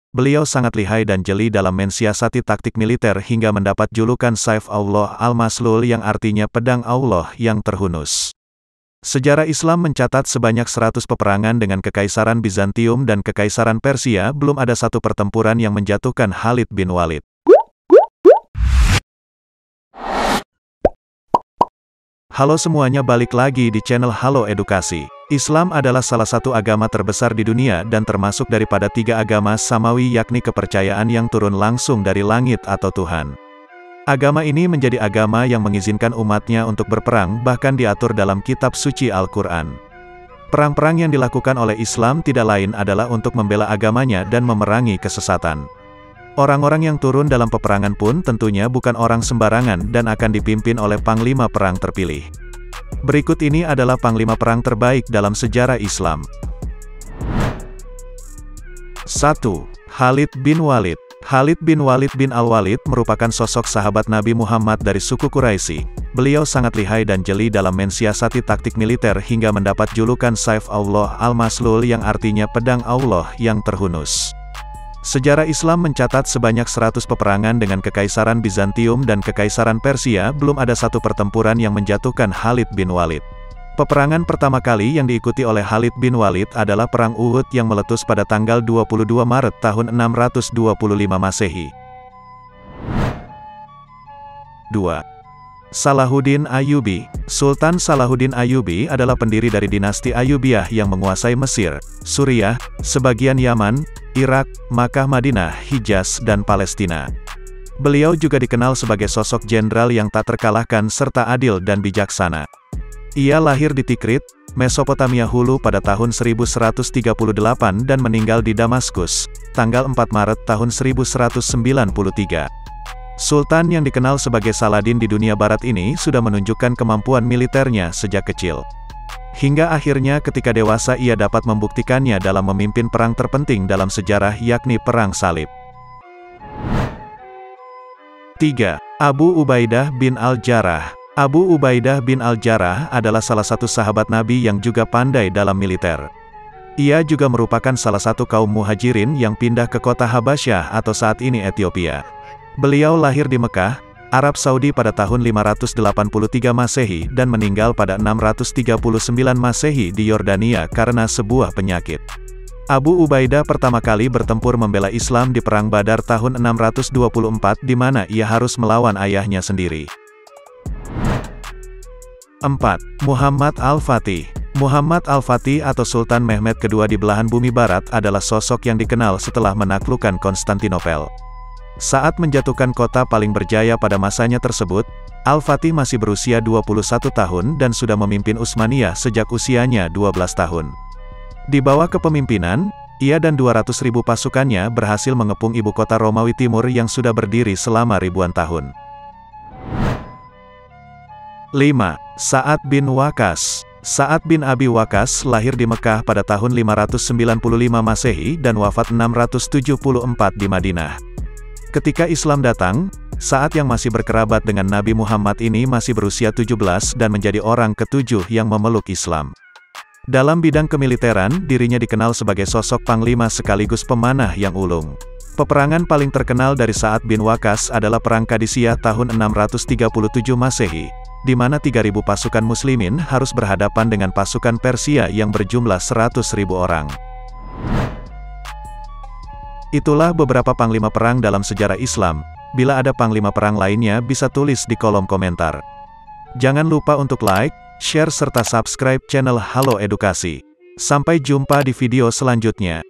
Beliau sangat lihai dan jeli dalam mensiasati taktik militer hingga mendapat julukan Saif Allah al-Maslul yang artinya pedang Allah yang terhunus. Sejarah Islam mencatat sebanyak 100 peperangan dengan Kekaisaran Bizantium dan Kekaisaran Persia, belum ada satu pertempuran yang menjatuhkan Khalid bin Walid. Halo semuanya, balik lagi di channel Halo Edukasi. Islam adalah salah satu agama terbesar di dunia dan termasuk daripada 3 agama samawi, yakni kepercayaan yang turun langsung dari langit atau Tuhan. Agama ini menjadi agama yang mengizinkan umatnya untuk berperang, bahkan diatur dalam kitab suci Al-Quran. Perang-perang yang dilakukan oleh Islam tidak lain adalah untuk membela agamanya dan memerangi kesesatan. Orang-orang yang turun dalam peperangan pun tentunya bukan orang sembarangan dan akan dipimpin oleh panglima perang terpilih. Berikut ini adalah panglima perang terbaik dalam sejarah Islam. 1. Khalid bin Walid. Khalid bin Walid bin Al-Walid merupakan sosok sahabat Nabi Muhammad dari suku Quraisy. Beliau sangat lihai dan jeli dalam mensiasati taktik militer hingga mendapat julukan Saif Allah al-Maslul yang artinya pedang Allah yang terhunus. Sejarah Islam mencatat sebanyak 100 peperangan dengan Kekaisaran Bizantium dan Kekaisaran Persia, belum ada satu pertempuran yang menjatuhkan Khalid bin Walid. Peperangan pertama kali yang diikuti oleh Khalid bin Walid adalah Perang Uhud yang meletus pada tanggal 22 Maret tahun 625 Masehi. 2. Salahuddin Ayyubi. Sultan Salahuddin Ayyubi adalah pendiri dari dinasti Ayyubiyah yang menguasai Mesir, Suriah, sebagian Yaman, Irak, Makkah, Madinah, Hijaz, dan Palestina. Beliau juga dikenal sebagai sosok jenderal yang tak terkalahkan serta adil dan bijaksana. Ia lahir di Tikrit, Mesopotamia Hulu pada tahun 1138 dan meninggal di Damaskus, tanggal 4 Maret tahun 1193. Sultan yang dikenal sebagai Saladin di dunia barat ini sudah menunjukkan kemampuan militernya sejak kecil. Hingga akhirnya ketika dewasa ia dapat membuktikannya dalam memimpin perang terpenting dalam sejarah, yakni Perang Salib. 3. Abu Ubaidah bin Al-Jarrah. Abu Ubaidah bin Al-Jarrah adalah salah satu sahabat Nabi yang juga pandai dalam militer. Ia juga merupakan salah satu kaum muhajirin yang pindah ke kota Habasyah atau saat ini Ethiopia. Beliau lahir di Mekah, Arab Saudi pada tahun 583 Masehi dan meninggal pada 639 Masehi di Yordania karena sebuah penyakit. Abu Ubaidah pertama kali bertempur membela Islam di Perang Badar tahun 624 di mana ia harus melawan ayahnya sendiri. 4. Muhammad Al-Fatih. Muhammad Al-Fatih atau Sultan Mehmed II di belahan bumi barat adalah sosok yang dikenal setelah menaklukkan Konstantinopel. Saat menjatuhkan kota paling berjaya pada masanya tersebut, Al-Fatih masih berusia 21 tahun dan sudah memimpin Utsmaniyah sejak usianya 12 tahun. Di bawah kepemimpinan, ia dan 200.000 pasukannya berhasil mengepung ibu kota Romawi Timur yang sudah berdiri selama ribuan tahun. 5. Sa'ad bin Waqqas. Sa'ad bin Abi Waqqas lahir di Mekah pada tahun 595 Masehi dan wafat 674 di Madinah. Ketika Islam datang, Sa'ad yang masih berkerabat dengan Nabi Muhammad ini masih berusia 17 dan menjadi orang ke-7 yang memeluk Islam. Dalam bidang kemiliteran, dirinya dikenal sebagai sosok panglima sekaligus pemanah yang ulung. Peperangan paling terkenal dari Sa'ad bin Waqqas adalah Perang Qadisiyah tahun 637 Masehi, di mana 3.000 pasukan muslimin harus berhadapan dengan pasukan Persia yang berjumlah 100.000 orang. Itulah beberapa panglima perang dalam sejarah Islam. Bila ada panglima perang lainnya bisa tulis di kolom komentar. Jangan lupa untuk like, share serta subscribe channel Halo Edukasi. Sampai jumpa di video selanjutnya.